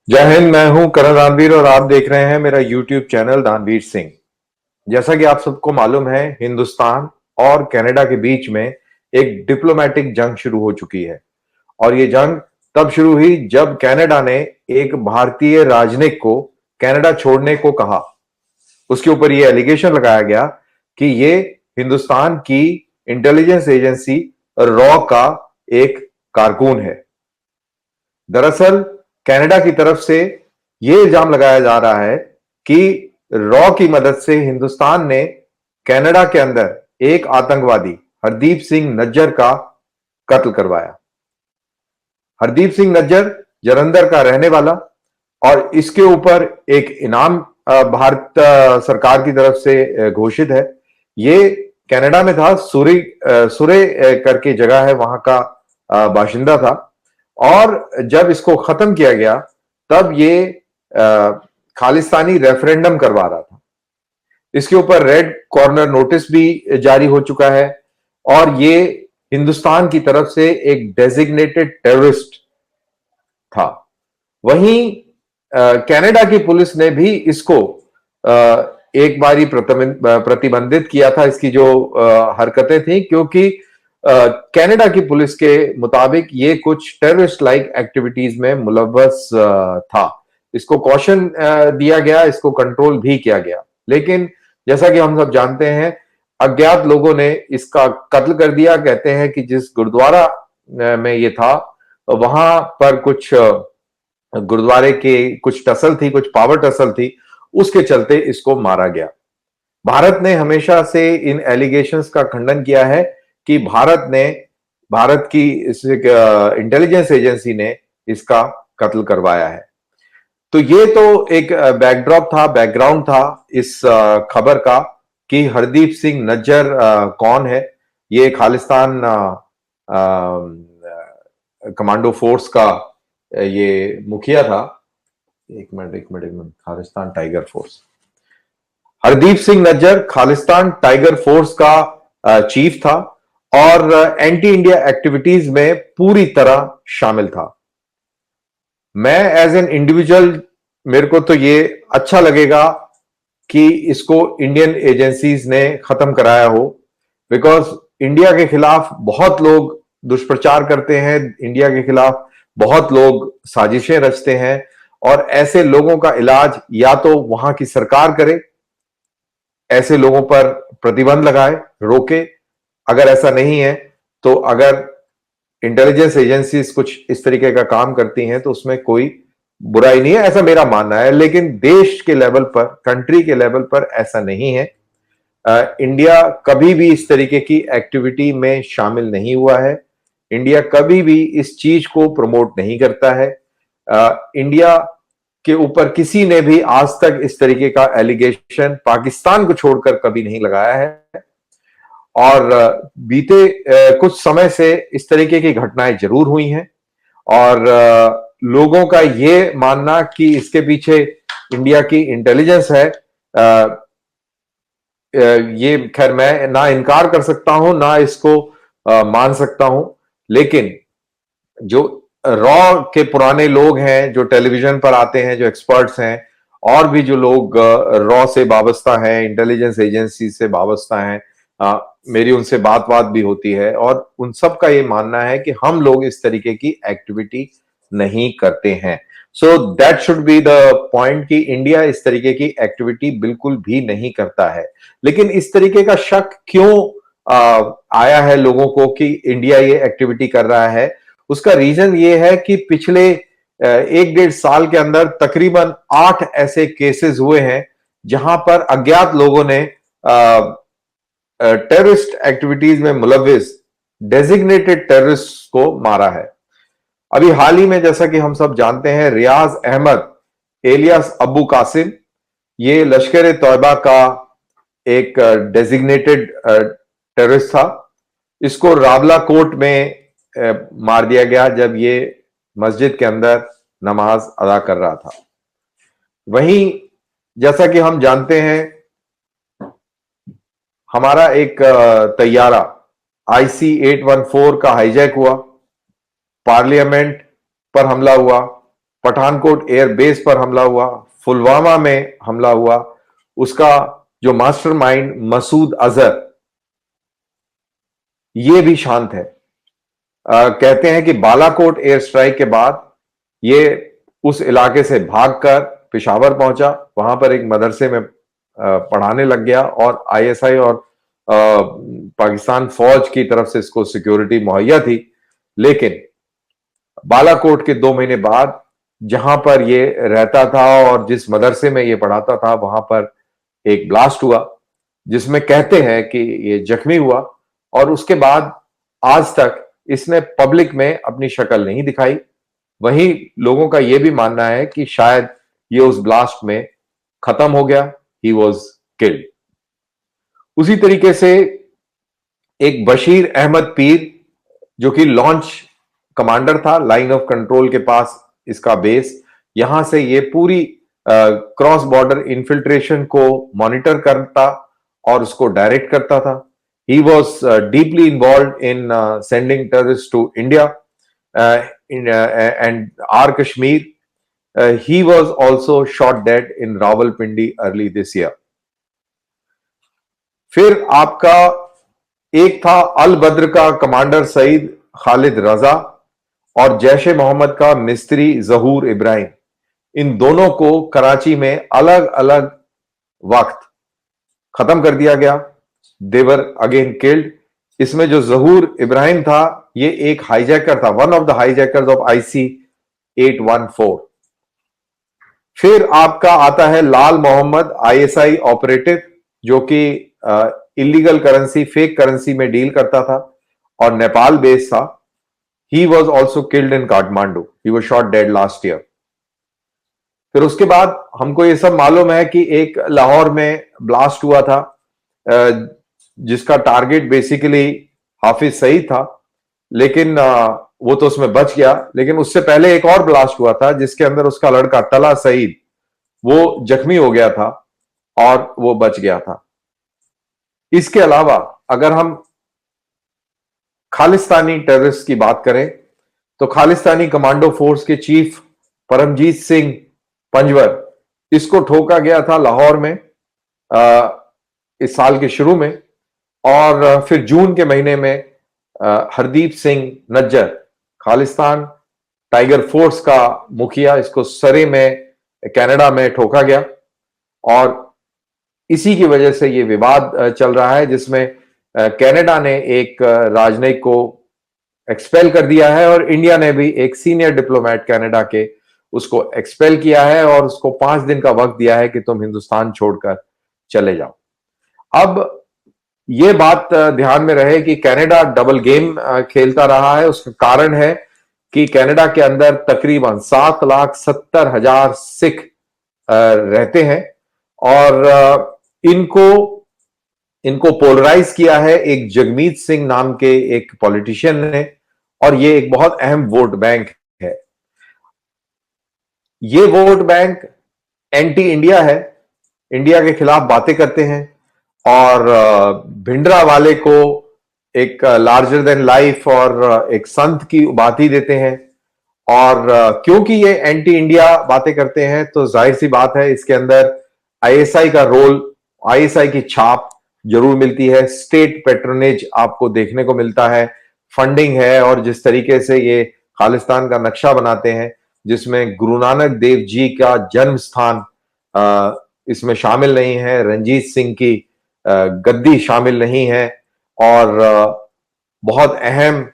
जय हिंद। मैं हूं करण दानवीर और आप देख रहे हैं मेरा यूट्यूब चैनल दानवीर सिंह। जैसा कि आप सबको मालूम है, हिंदुस्तान और कनाडा के बीच में एक डिप्लोमेटिक जंग शुरू हो चुकी है। और ये जंग तब शुरू हुई जब कनाडा ने एक भारतीय राजनयिक को कनाडा छोड़ने को कहा। उसके ऊपर ये एलिगेशन लगाया गया कि ये हिंदुस्तान की इंटेलिजेंस एजेंसी रॉ का एक कारकुन है। दरअसल कनाडा की तरफ से यह इल्जाम लगाया जा रहा है कि रॉ की मदद से हिंदुस्तान ने कनाडा के अंदर एक आतंकवादी हरदीप सिंह नज्जर का कत्ल करवाया। हरदीप सिंह नज्जर जलंधर का रहने वाला, और इसके ऊपर एक इनाम भारत सरकार की तरफ से घोषित है। ये कनाडा में था, सुरे करके जगह है, वहां का बाशिंदा था। और जब इसको खत्म किया गया तब ये खालिस्तानी रेफरेंडम करवा रहा था। इसके ऊपर रेड कॉर्नर नोटिस भी जारी हो चुका है और ये हिंदुस्तान की तरफ से एक डेजिग्नेटेड टेररिस्ट था। वहीं कनाडा की पुलिस ने भी इसको एक बारी प्रतिबंधित किया था, इसकी जो हरकतें थी, क्योंकि कनाडा की पुलिस के मुताबिक ये कुछ टेररिस्ट लाइक एक्टिविटीज में मुलव्वस था। इसको कॉशन दिया गया, इसको कंट्रोल भी किया गया। लेकिन जैसा कि हम सब जानते हैं, अज्ञात लोगों ने इसका कत्ल कर दिया। कहते हैं कि जिस गुरुद्वारा में ये था, वहां पर कुछ गुरुद्वारे के कुछ टसल थी, कुछ पावर टसल थी, उसके चलते इसको मारा गया। भारत ने हमेशा से इन एलिगेशंस का खंडन किया है कि भारत की इंटेलिजेंस एजेंसी ने इसका कत्ल करवाया है। तो ये तो एक बैकड्रॉप था, बैकग्राउंड था इस खबर का कि हरदीप सिंह नज्जर कौन है। ये खालिस्तान कमांडो फोर्स का ये मुखिया था। एक minute, Khalistan tiger force. Hardeep Singh Nijjar Khalistan tiger force का चीफ था और एंटी इंडिया एक्टिविटीज में पूरी तरह शामिल था। मैं एज एन इंडिविजुअल, मेरे को तो ये अच्छा लगेगा कि इसको इंडियन एजेंसीज ने खत्म कराया हो, बिकॉज इंडिया के खिलाफ बहुत लोग दुष्प्रचार करते हैं, इंडिया के खिलाफ बहुत लोग साजिशें रचते हैं, और ऐसे लोगों का इलाज या तो वहां की सरकार करे, ऐसे लोगों पर प्रतिबंध लगाए, रोके। अगर ऐसा नहीं है तो अगर इंटेलिजेंस एजेंसीज कुछ इस तरीके का काम करती हैं तो उसमें कोई बुराई नहीं है, ऐसा मेरा मानना है। लेकिन देश के लेवल पर, कंट्री के लेवल पर ऐसा नहीं है। इंडिया कभी भी इस तरीके की एक्टिविटी में शामिल नहीं हुआ है। इंडिया कभी भी इस चीज को प्रमोट नहीं करता है। इंडिया के ऊपर किसी ने भी आज तक इस तरीके का एलिगेशन पाकिस्तान को छोड़कर कभी नहीं लगाया है। और बीते कुछ समय से इस तरीके की घटनाएं जरूर हुई हैं, और लोगों का ये मानना कि इसके पीछे इंडिया की इंटेलिजेंस है, ये खैर मैं ना इनकार कर सकता हूं ना इसको मान सकता हूं। लेकिन जो रॉ के पुराने लोग हैं, जो टेलीविजन पर आते हैं, जो एक्सपर्ट्स हैं, और भी जो लोग रॉ से वाबस्ता हैं, इंटेलिजेंस एजेंसी से वाबस्ता हैं, मेरी उनसे बात भी होती है, और उन सब का ये मानना है कि हम लोग इस तरीके की एक्टिविटी नहीं करते हैं। So that should be the point कि इंडिया इस तरीके की एक्टिविटी बिल्कुल भी नहीं करता है। लेकिन इस तरीके का शक क्यों आया है लोगों को कि इंडिया ये एक्टिविटी कर रहा है? उसका रीजन ये है कि पिछले 1-1.5 साल के अंदर तकरीबन 8 ऐसे केसेस हुए हैं जहां पर अज्ञात लोगों ने टेररिस्ट एक्टिविटीज में मुलविस डेजिग्नेटेड टेररिस्ट को मारा है। अभी हाल ही में, जैसा कि हम सब जानते हैं, रियाज अहमद एलियास अबू कासिम, ये लश्कर ए तौयबा का एक डेजिग्नेटेड टेररिस्ट था। इसको रावला कोर्ट में मार दिया गया जब ये मस्जिद के अंदर नमाज अदा कर रहा था। वहीं जैसा कि हम जानते हैं, हमारा एक तैयारा IC-814 का हाईजैक हुआ, पार्लियामेंट पर हमला हुआ, पठानकोट एयर बेस पर हमला हुआ, पुलवामा में हमला हुआ, उसका जो मास्टरमाइंड मसूद अजहर, ये भी शांत है। कहते हैं कि बालाकोट एयर स्ट्राइक के बाद ये उस इलाके से भागकर पेशावर पहुंचा, वहां पर एक मदरसे में पढ़ाने लग गया और आईएसआई और पाकिस्तान फौज की तरफ से इसको सिक्योरिटी मुहैया थी। लेकिन बालाकोट के 2 महीने बाद जहां पर ये रहता था और जिस मदरसे में ये पढ़ाता था, वहां पर एक ब्लास्ट हुआ जिसमें कहते हैं कि ये जख्मी हुआ और उसके बाद आज तक इसने पब्लिक में अपनी शक्ल नहीं दिखाई। वहीं लोगों का यह भी मानना है कि शायद ये उस ब्लास्ट में खत्म हो गया, ही वॉज किल्ड। उसी तरीके से एक बशीर अहमद पीर, जो कि लॉन्च कमांडर था, लाइन ऑफ कंट्रोल के पास इसका बेस, यहां से ये पूरी क्रॉस बॉर्डर इन्फिल्ट्रेशन को मॉनिटर करता और उसको डायरेक्ट करता था। He was deeply involved in sending terrorists to India and our Kashmir. He was also shot dead in Rawalpindi early this year. फिर आपका एक था अल बद्र का कमांडर सईद खालिद रजा और जैश ए मोहम्मद का मिस्त्री जहूर इब्राहिम। इन दोनों को कराची में अलग अलग वक्त खत्म कर दिया गया। देवर अगेन किल्ड। इसमें जो जहूर इब्राहिम था, ये एक हाईजैकर था, one of the hijackers of IC 814। फिर आपका आता है लाल मोहम्मद, ISI ऑपरेटिव, जो कि इलीगल करेंसी, फेक करेंसी में डील करता था और नेपाल बेस्ड था। He was also killed in Kathmandu. He was shot dead last year. फिर उसके बाद हमको ये सब मालूम है कि एक लाहौर में ब्लास्ट हुआ था जिसका टारगेट बेसिकली हाफिज सईद था, लेकिन वो तो उसमें बच गया। लेकिन उससे पहले एक और ब्लास्ट हुआ था जिसके अंदर उसका लड़का तला सईद, वो जख्मी हो गया था और वो बच गया था। इसके अलावा अगर हम खालिस्तानी टेररिस्ट की बात करें तो खालिस्तानी कमांडो फोर्स के चीफ परमजीत सिंह पंजवर, इसको ठोका गया था लाहौर में इस साल के शुरू में, और फिर जून के महीने में हरदीप सिंह नज्जर, खालिस्तान टाइगर फोर्स का मुखिया, इसको सरे में कनाडा में ठोका गया और इसी की वजह से ये विवाद चल रहा है जिसमें कनाडा ने एक राजनयिक को एक्सपेल कर दिया है और इंडिया ने भी एक सीनियर डिप्लोमेट कनाडा के उसको एक्सपेल किया है और उसको 5 दिन का वक्त दिया है कि तुम हिंदुस्तान छोड़कर चले जाओ। अब ये बात ध्यान में रहे कि कनाडा डबल गेम खेलता रहा है। उसका कारण है कि कनाडा के अंदर तकरीबन 7,70,000 सिख रहते हैं और इनको पोलराइज किया है एक जगमीत सिंह नाम के एक पॉलिटिशियन ने, और ये एक बहुत अहम वोट बैंक है। ये वोट बैंक एंटी इंडिया है, इंडिया के खिलाफ बातें करते हैं और भिंडरा वाले को एक लार्जर देन लाइफ और एक संत की उपाधि देते हैं। और क्योंकि ये एंटी इंडिया बातें करते हैं तो जाहिर सी बात है इसके अंदर ISI का रोल, ISI की छाप जरूर मिलती है। स्टेट पैट्रोनेज आपको देखने को मिलता है, फंडिंग है, और जिस तरीके से ये खालिस्तान का नक्शा बनाते हैं जिसमें गुरु नानक देव जी का जन्म स्थान इसमें शामिल नहीं है, रंजीत सिंह की गद्दी शामिल नहीं है, और बहुत अहम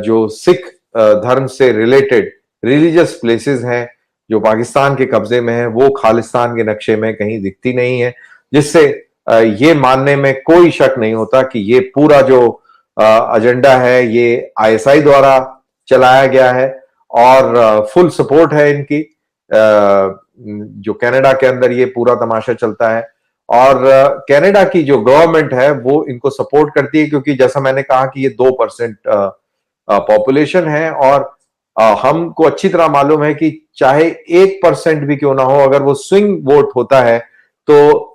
जो सिख धर्म से रिलेटेड रिलीजियस प्लेसेस हैं जो पाकिस्तान के कब्जे में है, वो खालिस्तान के नक्शे में कहीं दिखती नहीं है, जिससे ये मानने में कोई शक नहीं होता कि ये पूरा जो एजेंडा है ये ISI द्वारा चलाया गया है और फुल सपोर्ट है इनकी। जो कनाडा के अंदर ये पूरा तमाशा चलता है और कनाडा की जो गवर्नमेंट है वो इनको सपोर्ट करती है, क्योंकि जैसा मैंने कहा कि ये 2% पॉपुलेशन है और हमको अच्छी तरह मालूम है कि चाहे 1% भी क्यों ना हो, अगर वो स्विंग वोट होता है तो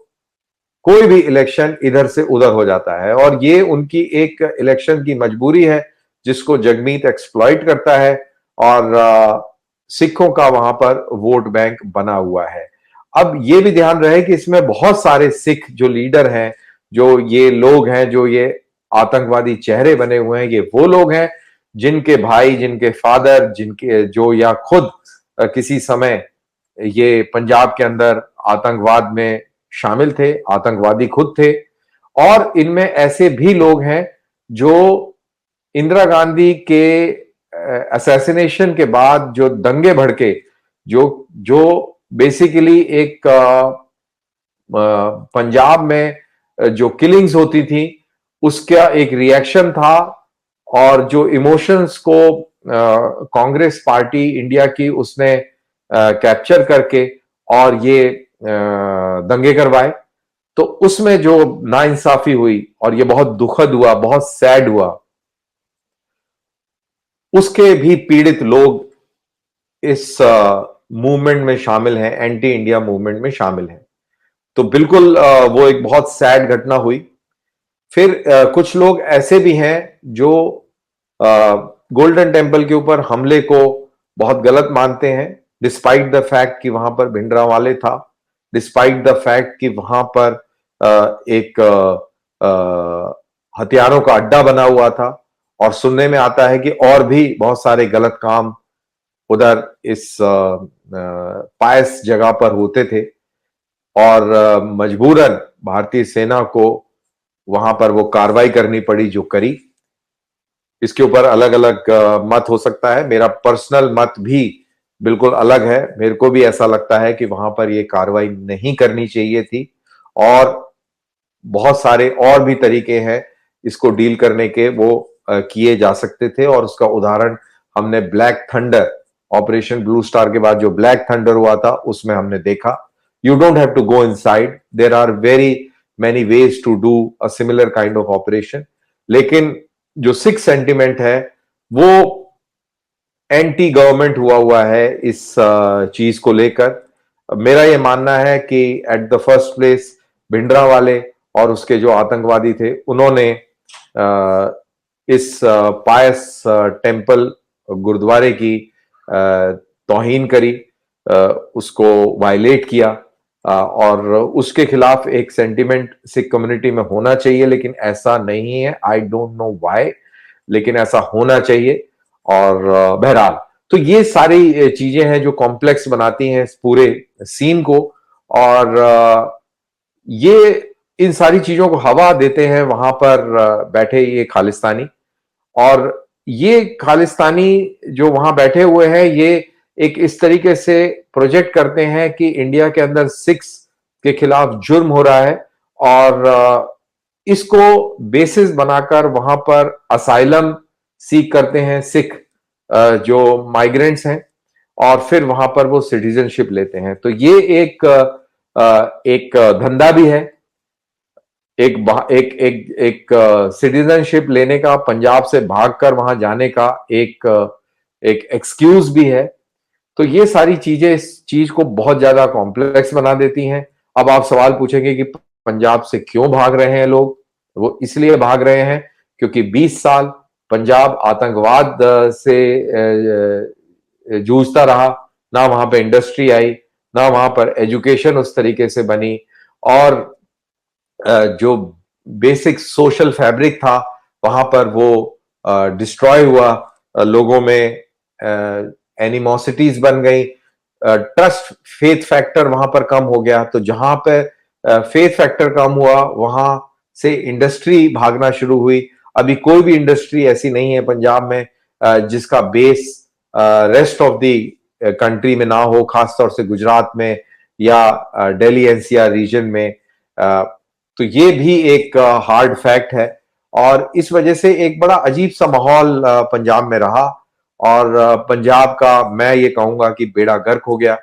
कोई भी इलेक्शन इधर से उधर हो जाता है, और ये उनकी एक इलेक्शन की मजबूरी है जिसको जगमीत एक्सप्लॉइट करता है। और सिखों का वहां पर वोट बैंक बना हुआ है। अब ये भी ध्यान रहे कि इसमें बहुत सारे सिख जो लीडर हैं, जो ये लोग हैं, जो ये आतंकवादी चेहरे बने हुए हैं, ये वो लोग हैं जिनके भाई, जिनके फादर, जिनके जो या खुद किसी समय ये पंजाब के अंदर आतंकवाद में शामिल थे, आतंकवादी खुद थे। और इनमें ऐसे भी लोग हैं जो इंदिरा गांधी के असैसिनेशन के बाद जो दंगे भड़के, जो जो बेसिकली एक पंजाब में जो किलिंग्स होती थी उसका एक रिएक्शन था, और जो इमोशंस को कांग्रेस पार्टी इंडिया की उसने कैप्चर करके और ये दंगे करवाए, तो उसमें जो नाइंसाफी हुई और ये बहुत दुखद हुआ, बहुत सैड हुआ, उसके भी पीड़ित लोग इस मूवमेंट में शामिल हैं, एंटी इंडिया मूवमेंट में शामिल हैं। तो बिल्कुल वो एक बहुत सैड घटना हुई। फिर कुछ लोग ऐसे भी हैं जो गोल्डन टेम्पल के ऊपर हमले को बहुत गलत मानते हैं, डिस्पाइट द फैक्ट कि वहां पर भिंडरांवाले था, डिस्पाइट द फैक्ट कि वहां पर एक हथियारों का अड्डा बना हुआ था, और सुनने में आता है कि और भी बहुत सारे गलत काम उधर इस पायस जगह पर होते थे, और मजबूरन भारतीय सेना को वहां पर वो कार्रवाई करनी पड़ी जो करी। इसके ऊपर अलग अलग मत हो सकता है, मेरा पर्सनल मत भी बिल्कुल अलग है। मेरे को भी ऐसा लगता है कि वहां पर ये कार्रवाई नहीं करनी चाहिए थी, और बहुत सारे और भी तरीके हैं इसको डील करने के, वो किए जा सकते थे। और उसका उदाहरण हमने black thunder, operation blue star के बाद जो ब्लैक थंडर हुआ था उसमें हमने देखा। You don't have to go inside, there are very many ways to do a similar kind of operation. लेकिन जो सिख सेंटिमेंट है वो एंटी गवर्नमेंट हुआ है इस चीज को लेकर। मेरा यह मानना है कि at the first place Bhindranwale और उसके जो आतंकवादी थे उन्होंने इस पायस टेम्पल गुरुद्वारे की तौहीन करी, उसको वायलेट किया, और उसके खिलाफ एक सेंटिमेंट सिख कम्युनिटी में होना चाहिए, लेकिन ऐसा नहीं है। आई डोंट नो व्हाई, लेकिन ऐसा होना चाहिए। और बहरहाल, तो ये सारी चीजें हैं जो कॉम्प्लेक्स बनाती हैं इस पूरे सीन को, और ये इन सारी चीजों को हवा देते हैं वहां पर बैठे ये खालिस्तानी। और ये खालिस्तानी जो वहां बैठे हुए हैं, ये एक इस तरीके से प्रोजेक्ट करते हैं कि इंडिया के अंदर सिख्स के खिलाफ जुर्म हो रहा है, और इसको बेसिस बनाकर वहां पर असाइलम सीख करते हैं सिख जो माइग्रेंट्स हैं, और फिर वहां पर वो सिटीजनशिप लेते हैं। तो ये एक धंधा भी है, एक सिटीजनशिप लेने का, पंजाब से भागकर वहां जाने का एक एक्सक्यूज भी है। तो ये सारी चीजें इस चीज को बहुत ज्यादा कॉम्प्लेक्स बना देती हैं। अब आप सवाल पूछेंगे कि पंजाब से क्यों भाग रहे हैं लोग? वो इसलिए भाग रहे हैं क्योंकि 20 साल पंजाब आतंकवाद से जूझता रहा, ना वहां पर इंडस्ट्री आई, ना वहां पर एजुकेशन उस तरीके से बनी, और जो बेसिक सोशल फैब्रिक था वहां पर वो डिस्ट्रॉय हुआ। लोगों में एनिमोसिटीज बन गई, ट्रस्ट फेथ फैक्टर वहां पर कम हो गया। तो जहां पे फेथ फैक्टर कम हुआ वहां से इंडस्ट्री भागना शुरू हुई। अभी कोई भी इंडस्ट्री ऐसी नहीं है पंजाब में जिसका base rest of the country में ना हो, खासतौर से गुजरात में या दिल्ली एनसीआर रीजन में। तो ये भी एक हार्ड फैक्ट है, और इस वजह से एक बड़ा अजीब सा माहौल पंजाब में रहा, और पंजाब का मैं ये कहूंगा कि बेड़ा गर्क हो गया।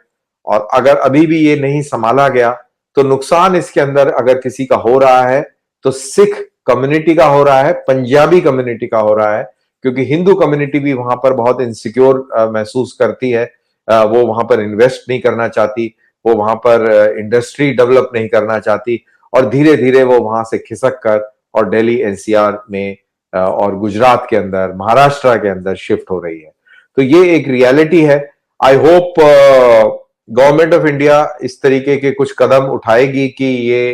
और अगर अभी भी ये नहीं संभाला गया तो नुकसान इसके अंदर अगर किसी का हो रहा है तो सिख कम्युनिटी का हो रहा है, पंजाबी कम्युनिटी का हो रहा है, क्योंकि हिंदू कम्युनिटी भी वहां पर बहुत इनसिक्योर महसूस करती है। वो वहां पर इन्वेस्ट नहीं करना चाहती, वो वहां पर इंडस्ट्री डेवलप नहीं करना चाहती, और धीरे धीरे वो वहां से खिसक कर और दिल्ली एनसीआर में और गुजरात के अंदर, महाराष्ट्र के अंदर शिफ्ट हो रही है। तो ये एक रियलिटी है। I hope government of India इस तरीके के कुछ कदम उठाएगी कि ये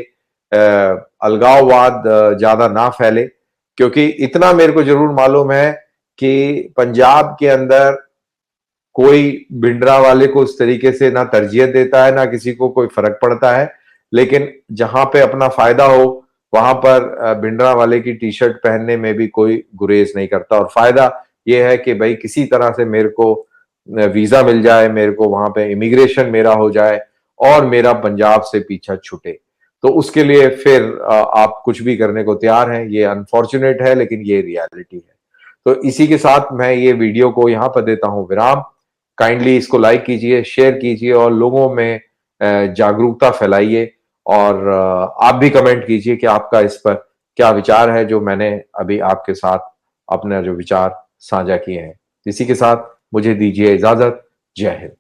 अलगाववाद ज्यादा ना फैले, क्योंकि इतना मेरे को जरूर मालूम है कि पंजाब के अंदर कोई भिंडरा वाले को उस तरीके से ना तरजीह देता है, ना किसी को कोई फर्क पड़ता है। लेकिन जहां पे अपना फायदा हो वहां पर भिंडरा वाले की टी शर्ट पहनने में भी कोई गुरेज नहीं करता। और फायदा यह है कि भाई किसी तरह से मेरे को वीजा मिल जाए, मेरे को वहां पे इमिग्रेशन मेरा हो जाए और मेरा पंजाब से पीछा छूटे। तो उसके लिए फिर आप कुछ भी करने को तैयार हैं। ये अनफॉर्चुनेट है लेकिन ये रियलिटी है। तो इसी के साथ मैं ये वीडियो को यहाँ पर देता हूं विराम। काइंडली इसको लाइक कीजिए, शेयर कीजिए और लोगों में जागरूकता फैलाइए। और आप भी कमेंट कीजिए कि आपका इस पर क्या विचार है, जो मैंने अभी आपके साथ अपना जो विचार साझा किए हैं। इसी के साथ मुझे दीजिए इजाजत। जय हिंद।